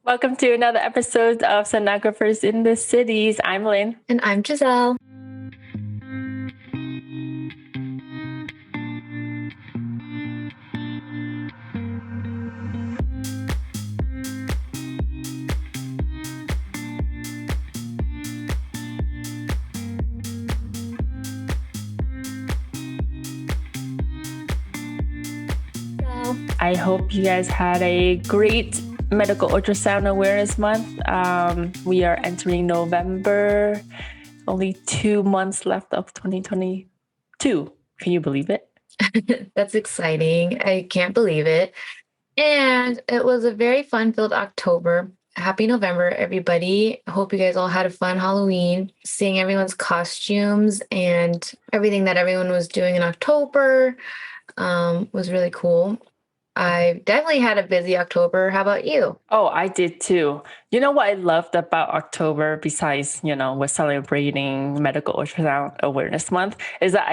Welcome to another episode of Sonographers in the Cities. I'm Lynn. And I'm Giselle. I hope you guys had a great Medical Ultrasound Awareness Month. We are entering November, only 2 months left of 2022. Can you believe it? That's exciting. I can't believe it. And it was a very fun-filled October. Happy November, everybody. I hope you guys all had a fun Halloween. Seeing everyone's costumes and everything that everyone was doing in October was really cool. I definitely had a busy October. How about you? Oh, I did too. You know what I loved about October, besides, we're celebrating Medical Ultrasound Awareness Month, is that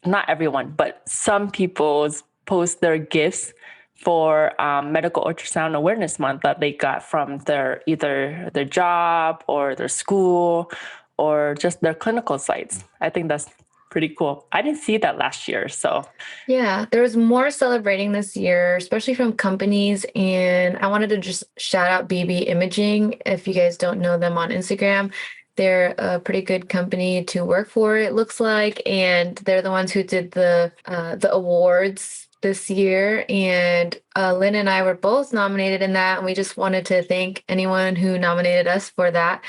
not everyone, but some people post their gifts for Medical Ultrasound Awareness Month that they got from either their job or their school or just their clinical sites. I think that's pretty cool. I didn't see that last year, so. Yeah, there was more celebrating this year, especially from companies. And I wanted to just shout out BB Imaging. If you guys don't know them on Instagram, they're a pretty good company to work for, it looks like. And they're the ones who did the awards this year. And Lynn and I were both nominated in that. And we just wanted to thank anyone who nominated us for that.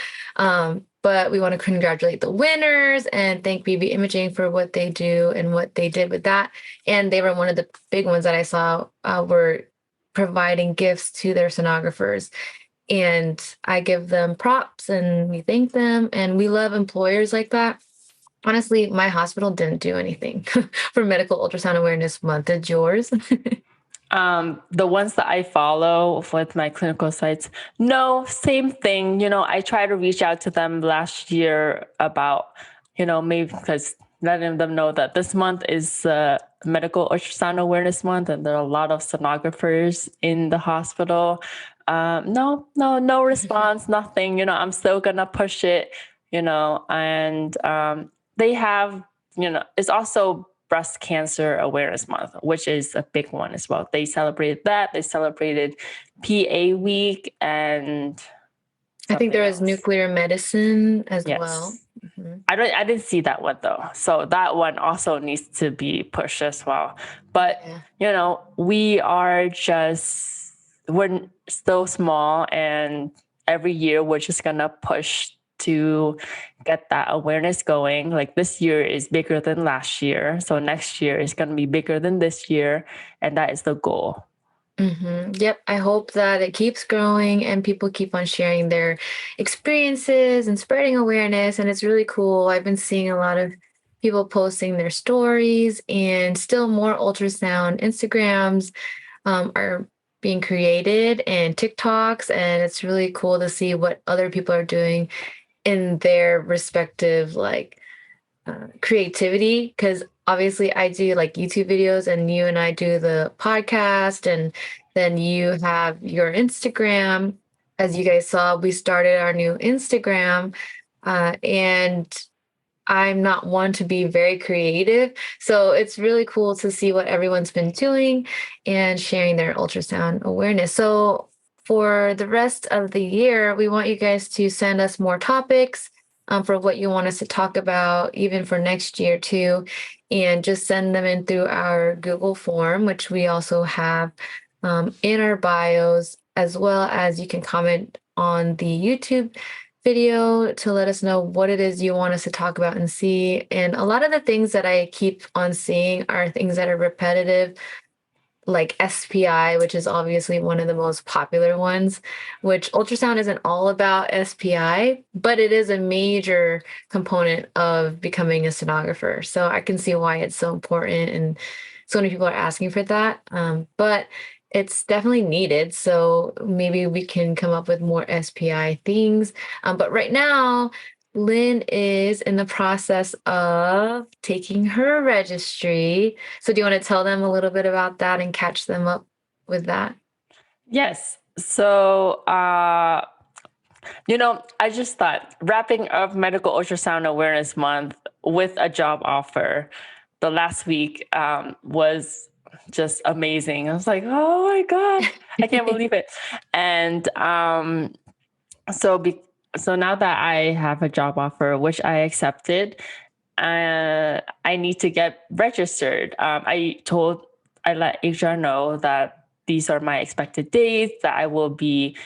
But we want to congratulate the winners and thank BB Imaging for what they do and what they did with that. And they were one of the big ones that I saw were providing gifts to their sonographers. And I give them props and we thank them. And we love employers like that. Honestly, my hospital didn't do anything for Medical Ultrasound Awareness Month. Did yours? The ones that I follow with my clinical sites, no, same thing. I tried to reach out to them last year about, maybe because letting them know that this month is Medical Ultrasound Awareness Month, and there are a lot of sonographers in the hospital. No response, nothing. I'm still gonna push it, and they have, it's also Breast Cancer Awareness Month, which is a big one as well. They celebrated that. They celebrated PA Week, and I think there was else. nuclear medicine as Yes. well. Mm-hmm. I didn't see that one though. So that one also needs to be pushed as well. But we're still small, and every year we're just gonna push to get that awareness going. Like this year is bigger than last year. So next year is going to be bigger than this year. And that is the goal. Mm-hmm. Yep. I hope that it keeps growing and people keep on sharing their experiences and spreading awareness. And it's really cool. I've been seeing a lot of people posting their stories, and still more ultrasound Instagrams are being created and TikToks. And it's really cool to see what other people are doing in their respective creativity, because obviously I do like YouTube videos and you and I do the podcast, and then you have your Instagram. As you guys saw, we started our new Instagram, and I'm not one to be very creative. So it's really cool to see what everyone's been doing and sharing their ultrasound awareness. So for the rest of the year, we want you guys to send us more topics for what you want us to talk about, even for next year too. And just send them in through our Google form, which we also have in our bios, as well as you can comment on the YouTube video to let us know what it is you want us to talk about and see. And a lot of the things that I keep on seeing are things that are repetitive, like SPI, which is obviously one of the most popular ones, which ultrasound isn't all about SPI, but it is a major component of becoming a sonographer. So I can see why it's so important and so many people are asking for that. But it's definitely needed. So maybe we can come up with more SPI things. But right now, Lynn is in the process of taking her registry. So do you want to tell them a little bit about that and catch them up with that? Yes. So, I just thought wrapping up Medical Ultrasound Awareness Month with a job offer the last week was just amazing. I was like, oh my God, I can't believe it. And so, so now that I have a job offer, which I accepted, I need to get registered. I let HR know that these are my expected dates, that I will be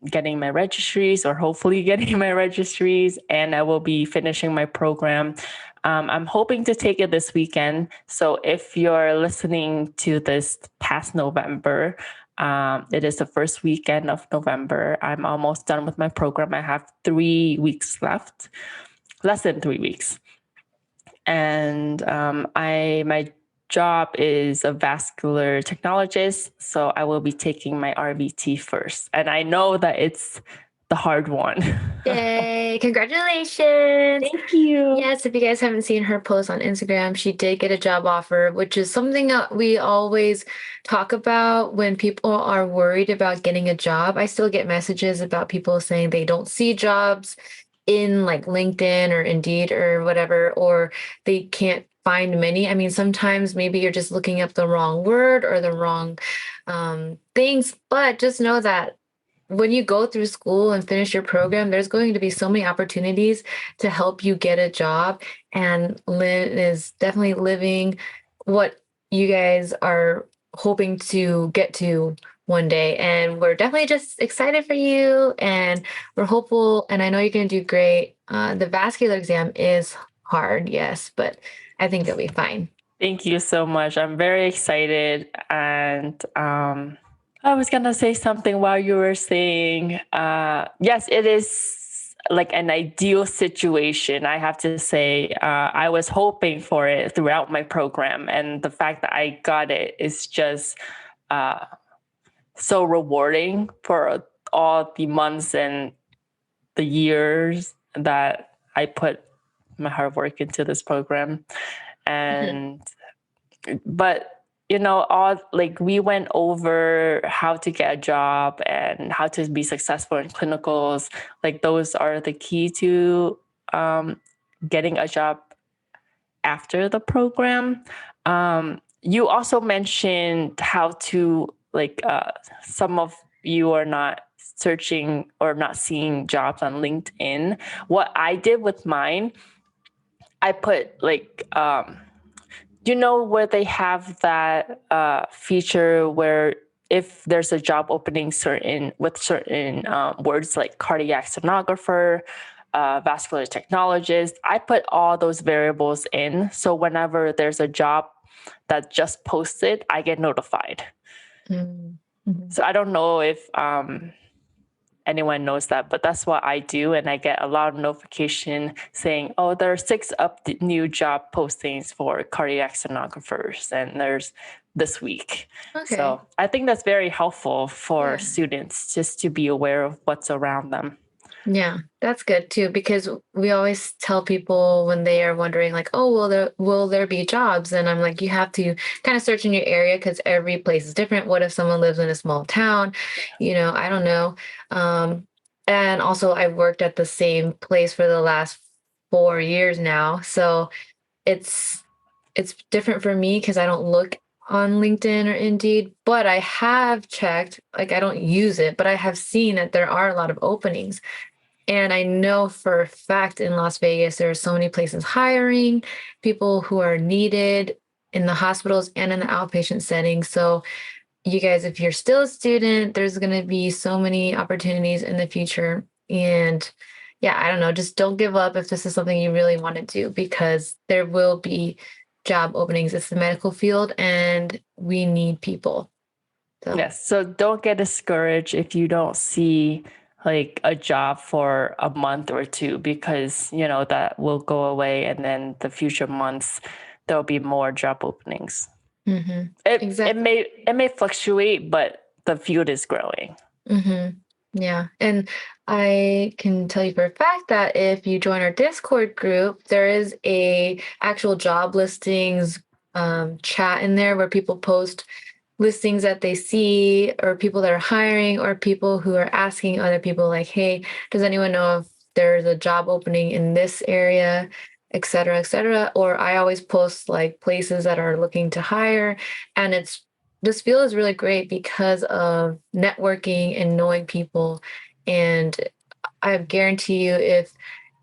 getting my registries, or hopefully getting my registries, and I will be finishing my program. I'm hoping to take it this weekend. So if you're listening to this past November, it is the first weekend of November. I'm almost done with my program. I have 3 weeks left, less than 3 weeks. And my job is a vascular technologist, so I will be taking my RVT first. And I know that it's the hard one. Yay, congratulations. Thank you. Yes, if you guys haven't seen her post on Instagram, she did get a job offer, which is something that we always talk about when people are worried about getting a job. I still get messages about people saying they don't see jobs in like LinkedIn or Indeed or whatever, or they can't find many. I mean, sometimes maybe you're just looking up the wrong word or the wrong things, but just know that when you go through school and finish your program, there's going to be so many opportunities to help you get a job. And Lynn is definitely living what you guys are hoping to get to one day. And we're definitely just excited for you, and we're hopeful. And I know you're going to do great. The vascular exam is hard, yes, but I think you'll be fine. Thank you so much. I'm very excited. And I was going to say something while you were saying, yes, it is like an ideal situation. I have to say, I was hoping for it throughout my program. And the fact that I got it is just so rewarding for all the months and the years that I put my hard work into this program. And but all like we went over how to get a job and how to be successful in clinicals. Like those are the key to getting a job after the program. You also mentioned how to like some of you are not searching or not seeing jobs on LinkedIn. What I did with mine, I put like where they have that feature where if there's a job opening certain words like cardiac sonographer, vascular technologist, I put all those variables in. So whenever there's a job that just posted, I get notified. Mm-hmm. So I don't know if anyone knows that, but that's what I do. And I get a lot of notification saying, oh, there are 6 new job postings for cardiac sonographers, and there's this week. Okay. So I think that's very helpful for students just to be aware of what's around them. Yeah, that's good too, because we always tell people when they are wondering like, oh, will there be jobs? And I'm like, you have to kind of search in your area because every place is different. What if someone lives in a small town? I don't know. And also I've worked at the same place for the last 4 years now. So it's different for me because I don't look on LinkedIn or Indeed, but I have checked, like I don't use it, but I have seen that there are a lot of openings. And I know for a fact in Las Vegas, there are so many places hiring people who are needed in the hospitals and in the outpatient setting. So, you guys, if you're still a student, there's going to be so many opportunities in the future. And yeah, I don't know, just don't give up if this is something you really want to do, because there will be job openings. It's the medical field and we need people. Yes. So don't get discouraged if you don't see like a job for a month or two, because that will go away, and then the future months there'll be more job openings. Mm-hmm. It may fluctuate, but the field is growing. Mm-hmm. Yeah. And I can tell you for a fact that if you join our Discord group, there is a actual job listings chat in there where people post listings that they see, or people that are hiring, or people who are asking other people like, hey, does anyone know if there's a job opening in this area, et cetera, et cetera. Or I always post like places that are looking to hire. And this field is really great because of networking and knowing people. And I guarantee you, if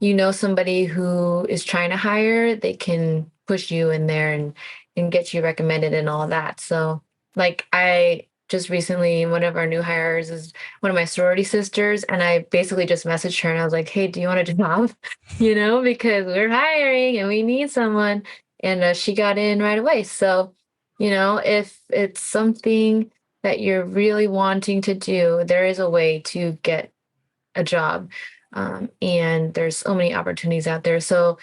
you know somebody who is trying to hire, they can push you in there and get you recommended and all that. So, like, I just recently, one of our new hires is one of my sorority sisters, and I basically just messaged her and I was like, hey, do you want a job? Because we're hiring and we need someone. And she got in right away. So, if it's something that you're really wanting to do, there is a way to get a job. And there's so many opportunities out there. So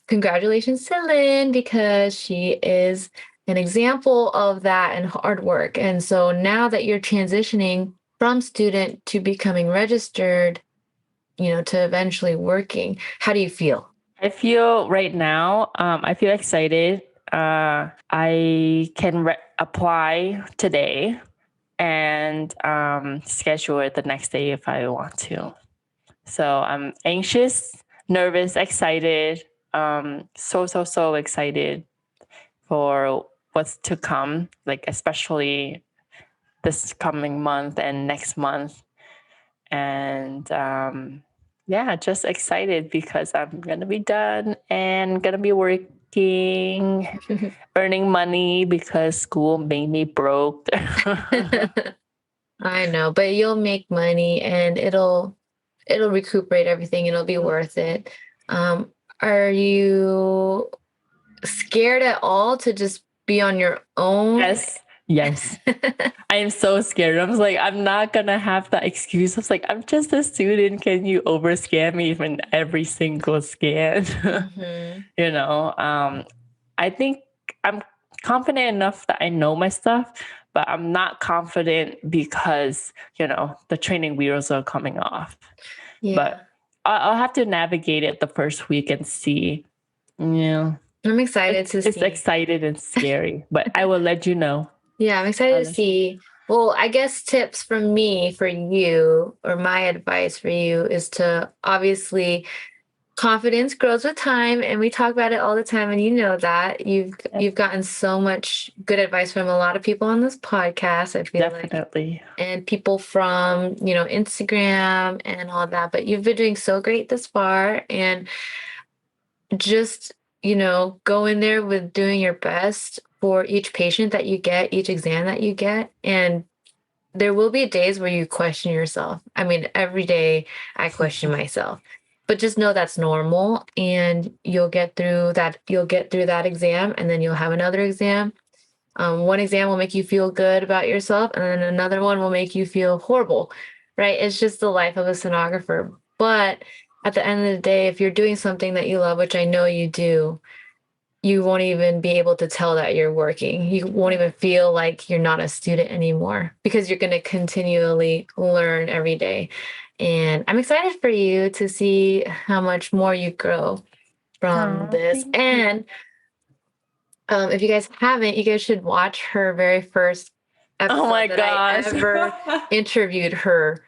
congratulations to Lynn, because she is an example of that and hard work. And so now that you're transitioning from student to becoming registered, to eventually working, how do you feel? I feel right now, I feel excited. I can apply today and schedule it the next day if I want to. So I'm anxious, nervous, excited, so excited for what's to come, like especially this coming month and next month. And just excited because I'm going to be done and going to be working, earning money because school made me broke. I know, but you'll make money and it'll recuperate everything. It'll be worth it. Are you scared at all to just be on your own? Yes. I am so scared. I was like, I'm not going to have that excuse. I was like, I'm just a student. Can you overscan me in every single scan? I think I'm confident enough that I know my stuff, but I'm not confident because, the training wheels are coming off. Yeah. But I'll have to navigate it the first week and see. Yeah. I'm excited to see. It's excited and scary, but I will let you know. Yeah, I'm excited to see. Well, I guess tips from me for you, or my advice for you, is to obviously confidence grows with time, and we talk about it all the time, and you know that you've gotten so much good advice from a lot of people on this podcast. I feel definitely, and people from Instagram and all that. But you've been doing so great this far, and just go in there with doing your best for each patient that you get, each exam that you get, and there will be days where you question yourself. I mean, every day I question myself. But just know that's normal, and you'll get through that. You'll get through that exam, and then you'll have another exam. One exam will make you feel good about yourself, and then another one will make you feel horrible, right? It's just the life of a sonographer. But at the end of the day, if you're doing something that you love, which I know you do, you won't even be able to tell that you're working. You won't even feel like you're not a student anymore, because you're going to continually learn every day. And I'm excited for you to see how much more you grow from this. And if you guys haven't, you guys should watch her very first episode that I ever interviewed her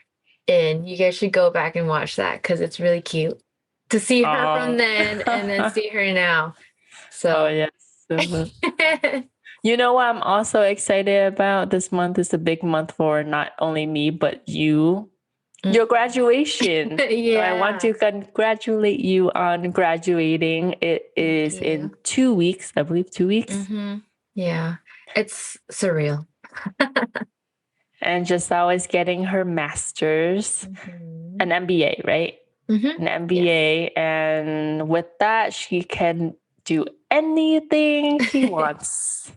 in. You guys should go back and watch that, because it's really cute to see her from then and then see her now. So yes. You know what I'm also excited about? This month is a big month for not only me, but you. Your graduation. Yeah. So I want to congratulate you on graduating. It is in 2 weeks, I believe 2 weeks. Yeah, it's surreal. And Giselle is getting her master's, an MBA, right? An MBA. Yes. And with that, she can do anything she wants.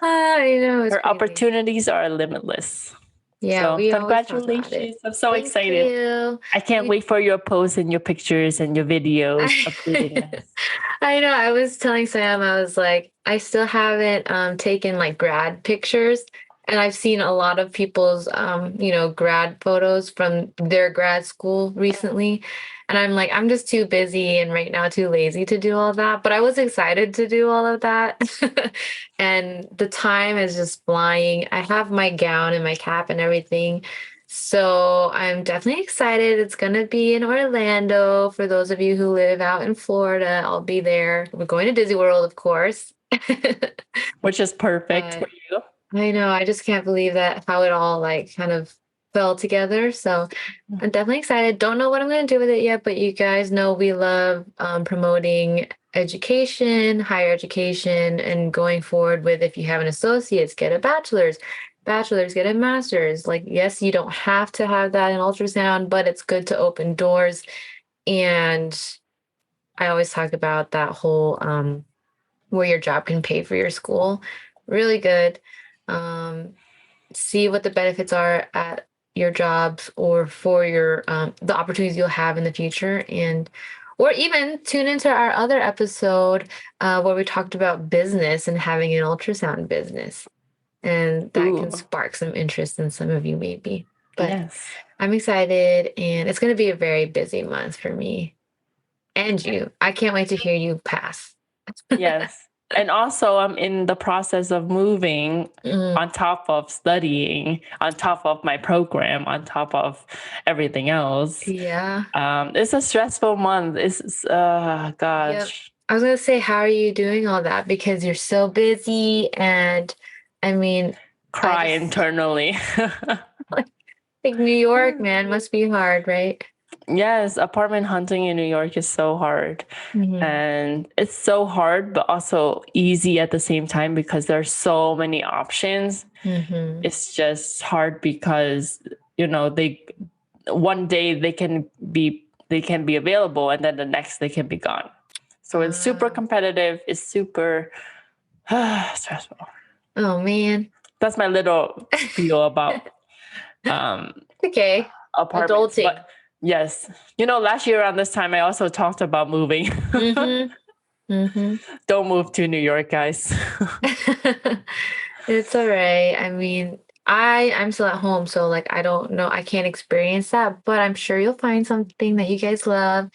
I know. Her opportunities are limitless. Yeah, so congratulations. I'm so excited. You. I can't wait for your posts and your pictures and your videos updating us. I know. I was telling Sam, I was like, I still haven't taken like grad pictures. And I've seen a lot of people's, grad photos from their grad school recently. And I'm like, I'm just too busy and right now too lazy to do all that. But I was excited to do all of that. And the time is just flying. I have my gown and my cap and everything. So I'm definitely excited. It's going to be in Orlando. For those of you who live out in Florida, I'll be there. We're going to Disney World, of course. Which is perfect for you. I know. I just can't believe that how it all like kind of fell together. So I'm definitely excited. Don't know what I'm going to do with it yet, but you guys know we love promoting education, higher education, and going forward with if you have an associate's, get a bachelor's, get a master's. Like, yes, you don't have to have that in ultrasound, but it's good to open doors. And I always talk about that whole where your job can pay for your school. Really good. See what the benefits are at your jobs or for your the opportunities you'll have in the future, and or even tune into our other episode where we talked about business and having an ultrasound business, and that can spark some interest in some of you maybe. But yes, I'm excited, and it's going to be a very busy month for me and you. I can't wait to hear you pass. yes. And also, I'm in the process of moving on top of studying, on top of my program, on top of everything else. Yeah. It's a stressful month. It's, gosh. Yep. I was going to say, how are you doing all that? Because you're so busy. And I mean, Cry internally. like New York, man, must be hard, right? Yes, apartment hunting in New York is so hard. And it's so hard, but also easy at the same time because there's so many options. It's just hard because, one day they can be available and then the next they can be gone. So it's super competitive. It's super stressful. Oh man. That's my little feel about okay. apartments. Adulting. But yes. Last year around this time, I also talked about moving. Don't move to New York, guys. It's all right. I mean, I'm still at home, so like I don't know, I can't experience that, but I'm sure you'll find something that you guys love.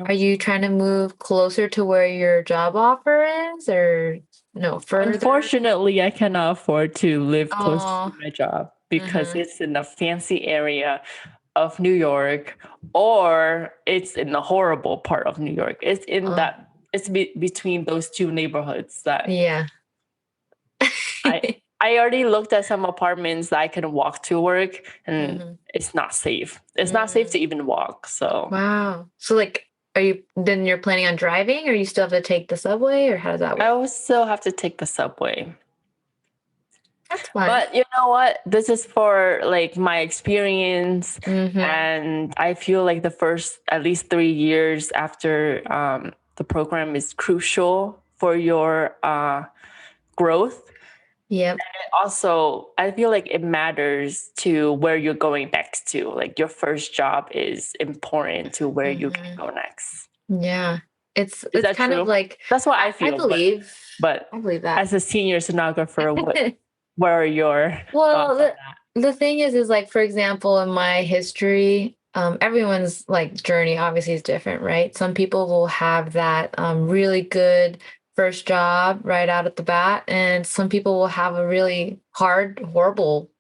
Are you trying to move closer to where your job offer is, or no, further? Unfortunately, I cannot afford to live close to my job because it's in a fancy area of New York, or it's in the horrible part of New York. It's in that it's between those two neighborhoods that I already looked at some apartments that I can walk to work, and it's not safe. It's not safe to even walk. So wow. So like, you're planning on driving, or you still have to take the subway, or how does that work? I will still have to take the subway. That's fine. But you know what? This is for like my experience, and I feel like the first at least 3 years after the program is crucial for your growth. Yep. And also, I feel like it matters to where you're going next to. Like your first job is important to where you can go next. Yeah. It's kind true? of like, that's what I feel. I believe. But I believe that. As a senior sonographer, where are your thoughts on that? The thing is like, for example, in my history, everyone's like journey obviously is different, right? Some people will have that really good first job right out at the bat, and some people will have a really hard, horrible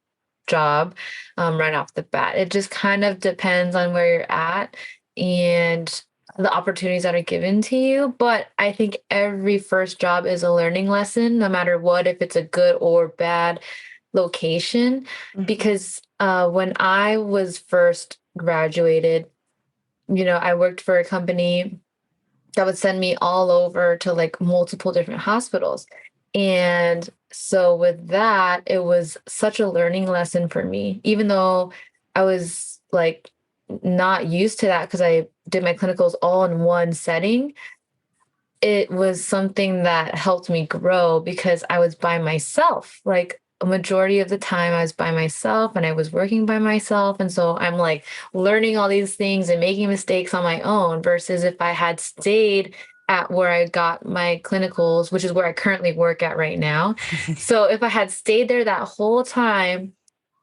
job right off the bat. It just kind of depends on where you're at and the opportunities that are given to you. But I think every first job is a learning lesson, no matter what, if it's a good or bad location. Because when I was first graduated, I worked for a company that would send me all over to like multiple different hospitals. And so with that, it was such a learning lesson for me, even though I was like not used to that because I did my clinicals all in one setting. It was something that helped me grow because I was by myself. Like a majority of the time I was by myself and I was working by myself. And so I'm like learning all these things and making mistakes on my own versus if I had stayed at where I got my clinicals, which is where I currently work at right now. So if I had stayed there that whole time,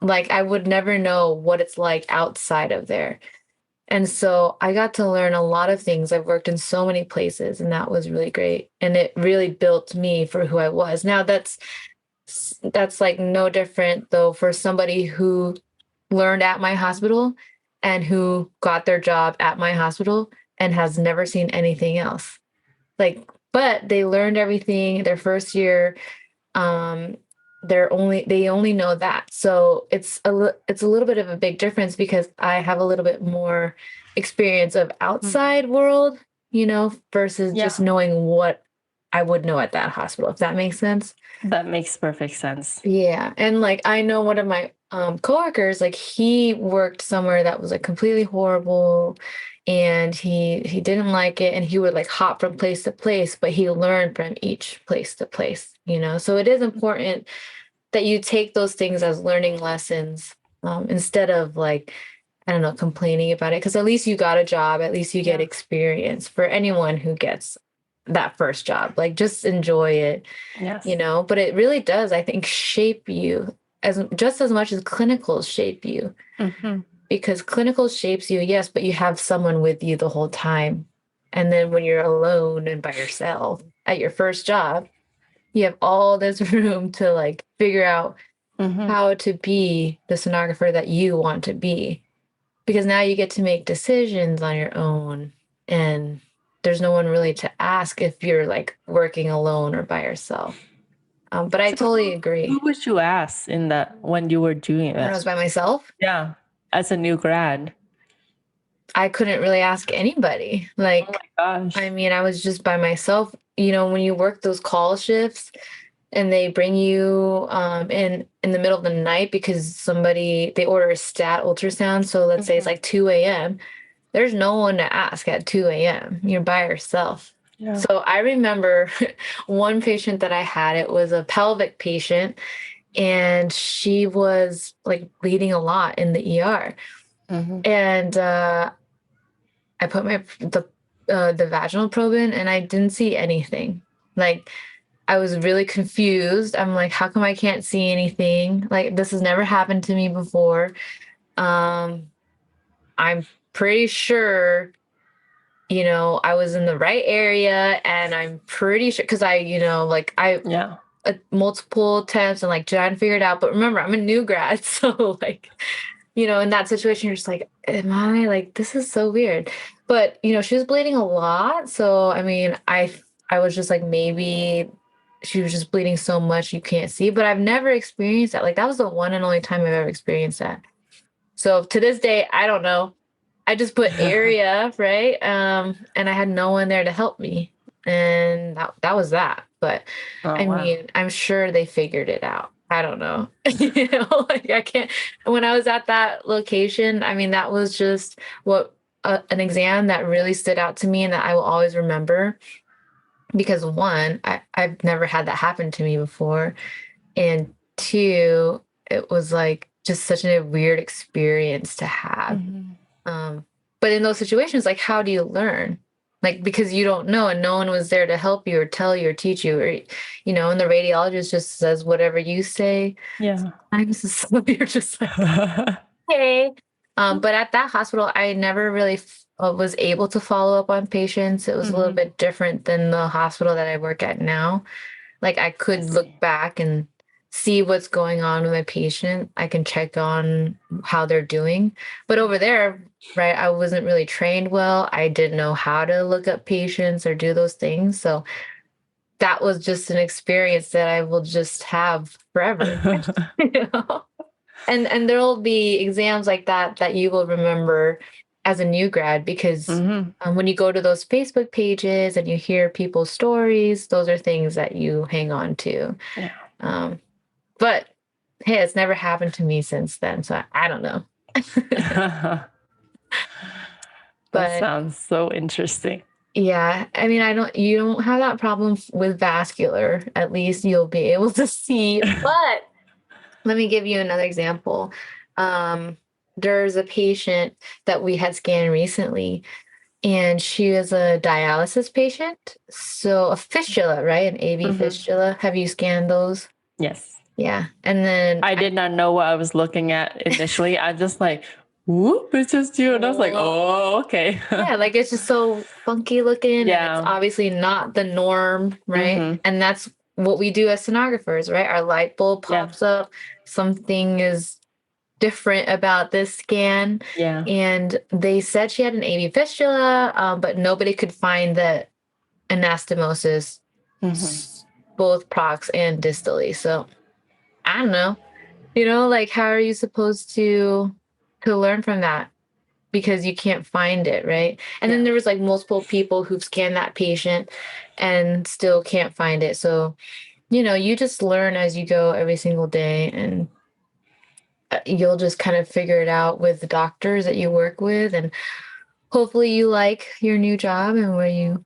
like I would never know what it's like outside of there. And so I got to learn a lot of things. I've worked in so many places, and that was really great. And it really built me for who I was. Now that's like no different though for somebody who learned at my hospital and who got their job at my hospital and has never seen anything else. Like, but they learned everything their first year. Um, they only know that. So it's a little bit of a big difference because I have a little bit more experience of outside world, versus just Yeah, knowing what I would know at that hospital, if that makes sense. that makes perfect sense. Yeah. And like I know one of my coworkers, like he worked somewhere that was like completely horrible and he didn't like it and he would like hop from place to place, but he learned from each place to place. So it is important that you take those things as learning lessons, instead of like, I don't know, complaining about it. Because at least you got a job, at least you get Yeah. experience for anyone who gets that first job. Like just enjoy it, Yes. but it really does, I think, shape you as just as much as clinicals shape you. Hmm. Because clinicals shapes you, yes, but you have someone with you the whole time. And then when you're alone and by yourself at your first job, you have all this room to like figure out Hmm. how to be the sonographer that you want to be. Because now you get to make decisions on your own and there's no one really to ask if you're like working alone or by yourself. But I So totally who agree. would you ask in that when you were doing When I that? was by myself, Yeah, as a new grad. I couldn't really ask anybody. Oh Like, my gosh. I mean, I was just by myself. When you work those call shifts and they bring you in the middle of the night because they order a stat ultrasound. So let's say it's Mhm. like 2 a.m. There's no one to ask at 2 a.m. You're by yourself. Yeah. So I remember one patient that I had, it was a pelvic patient, and she was like bleeding a lot in the ER. Hmm. And I put the vaginal probe in and I didn't see anything. Like I was really confused. I'm like, how come I can't see anything? Like this has never happened to me before. Um, I'm pretty sure, I was in the right area and I'm pretty sure because like I Yeah. multiple attempts and like trying to figure it out. But remember, I'm a new grad, so like in that situation, you're just like, am I like, this is so weird. But, she was bleeding a lot. So, I mean, I was just like, maybe she was just bleeding so much you can't see. But I've never experienced that. Like, that was the one and only time I've ever experienced that. So to this day, I don't know. I just put area, right? And I had no one there to help me. And that was that. But Oh I wow. mean, I'm sure they figured it out. I don't know. Like I can't. When I was at that location, I mean, that was just an exam that really stood out to me and that I will always remember because one, I've never had that happen to me before. And two, it was like just such a weird experience to have. Hmm. Um, but in those situations, like, how do you learn? Like, because you don't know and no one was there to help you or tell you or teach you, or, and the radiologist just says whatever you say. Yeah. Sometimes you're just like, hey. But at that hospital, I never really was able to follow up on patients. It was a little Hmm. bit different than the hospital that I work at now. Like I I could look see. back and see what's going on with my patient. I can check on how they're doing. But over there, right, I wasn't really trained well. I didn't know how to look up patients or do those things. So that was just an experience that I will just have forever. you know? And there'll be exams like that you will remember as a new grad because Hmm. when you go to those Facebook pages and you hear people's stories, those are things that you hang on to. Yeah. Um, but hey, it's never happened to me since then, so I don't know. That But sounds so interesting. yeah, I mean, you don't have that problem with vascular. At least you'll be able to see. But let me give you another example. Um, there's a patient that we had scanned recently, and she was a dialysis patient. So a fistula, right? An AV fistula. Have you scanned those? Yes. Yeah. And then I did not know what I was looking at initially. I just like, whoop, it's just you. And I was like, oh, okay. yeah, like it's just so funky looking and it's Yeah. obviously not the norm, right? Mhm. And that's what we do as sonographers, right? Our light bulb Yeah. pops up, something is different about this scan. Yeah. And they said she had an AV fistula, but nobody could find the anastomosis, both prox and distally. So I don't know, like how are you supposed to learn from that? Because you can't find it, right? And then Yeah. there was like multiple people who've scanned that patient and still can't find it. So, you just learn as you go every single day, and you'll just kind of figure it out with the doctors that you work with, and hopefully you like your new job and where you're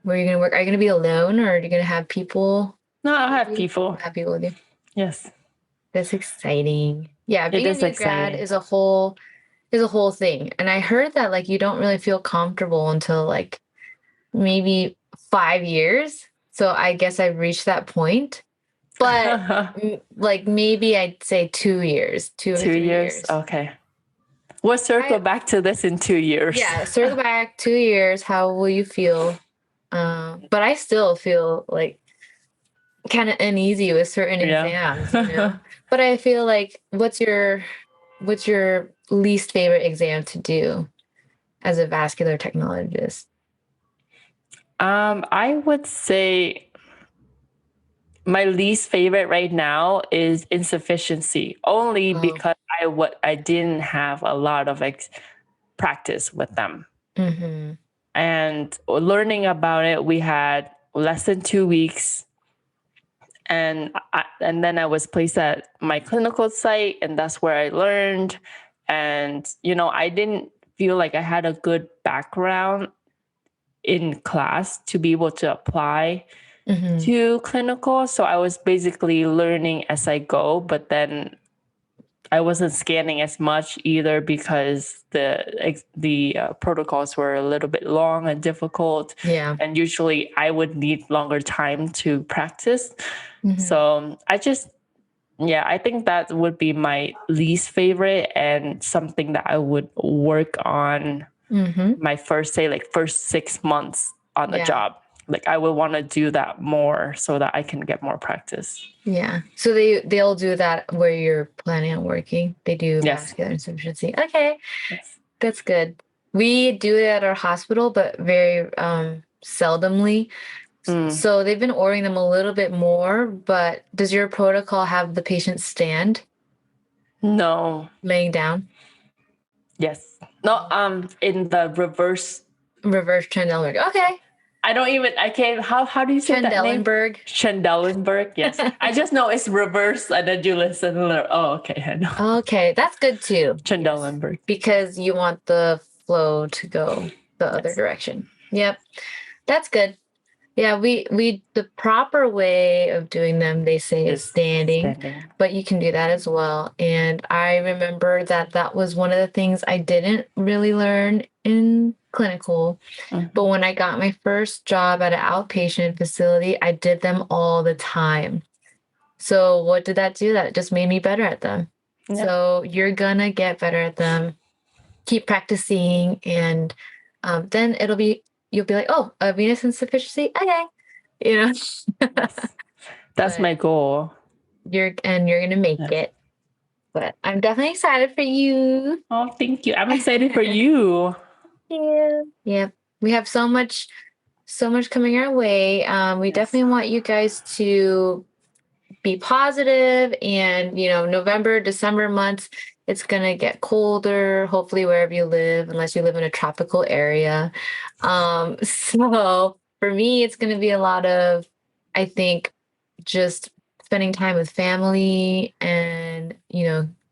going to work. Are you going to be alone, or are you going to have people? No, I with have you? people. Have people with you. Yes. That's exciting. Yeah, It being a is new grad exciting. is a whole thing. And I heard that like you don't really feel comfortable until like maybe 5 years. So I guess I've reached that point. But like maybe I'd say 2 years, 2 or 2 3 years. years. Okay. We'll circle back to this in 2 years. Yeah, circle back 2 years. How will you feel? But I still feel like kind of uneasy with certain exams, But I feel like what's your least favorite exam to do as a vascular technologist? I would say my least favorite right now is insufficiency, only because I didn't have a lot of practice with them. Mm-hmm. And learning about it, we had less than 2 weeks, and then I was placed at my clinical site, and that's where I learned. And I didn't feel like I had a good background in class to be able to apply to clinical. So I was basically learning as I go, but then I wasn't scanning as much either because the protocols were a little bit long and difficult. Yeah. And usually I would need longer time to practice. So I think that would be my least favorite, and something that I would work on my first 6 months on the job. Like I would want to do that more so that I can get more practice. Yeah. So they'll do that where you're planning on working. They do vascular insufficiency. Okay. Yes. That's good. We do it at our hospital, but very seldomly. So they've been ordering them a little bit more, but does your protocol have the patient stand? No. Laying down? Yes. No, in the reverse Trendelenburg. Okay. I can't, how do you say that name? Trendelenburg, yes. I just know it's reverse, and then you listen and learn. Oh, okay, I know. Okay, that's good too. Trendelenburg. Yes, because you want the flow to go the other direction. Yep. That's good. Yeah, we the proper way of doing them, they say, is standing, but you can do that as well. And I remember that was one of the things I didn't really learn in clinical. But when I got my first job at an outpatient facility, I did them all the time. So what did that do? That just made me better at them. Yeah. So you're gonna get better at them. Keep practicing, and then you'll be like, oh, a venous insufficiency. Okay. Yes. That's my goal. You're gonna make it. But I'm definitely excited for you. Oh, thank you. I'm excited for you. Yeah. Yeah. We have so much coming our way. We definitely want you guys to be positive, and November, December months, it's gonna get colder, hopefully wherever you live, unless you live in a tropical area. So for me, it's gonna be a lot of, I think, just spending time with family, and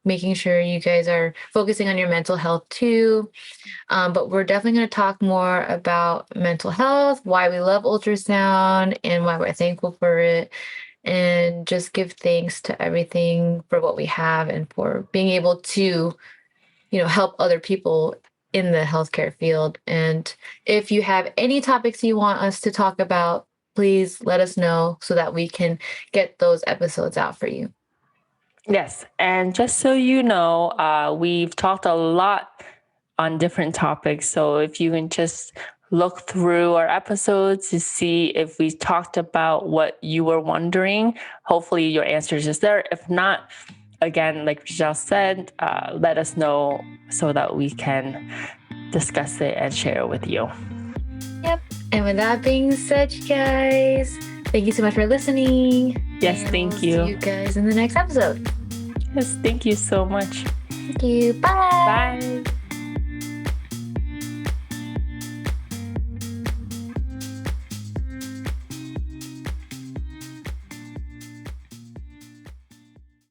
making sure you guys are focusing on your mental health too. But we're definitely going to talk more about mental health, why we love ultrasound, and why we're thankful for it, and just give thanks to everything for what we have and for being able to, help other people in the healthcare field. And if you have any topics you want us to talk about, please let us know so that we can get those episodes out for you. Yes. And just so you know, we've talked a lot on different topics. So if you can just look through our episodes to see if we talked about what you were wondering, hopefully your answer is just there. If not, again, like Giselle said, let us know so that we can discuss it and share it with you. Yep. And with that being said, you guys, thank you so much for listening. Yes, and thank we'll you. See you guys in the next episode. Yes, thank you so much. Thank you. Bye. Bye.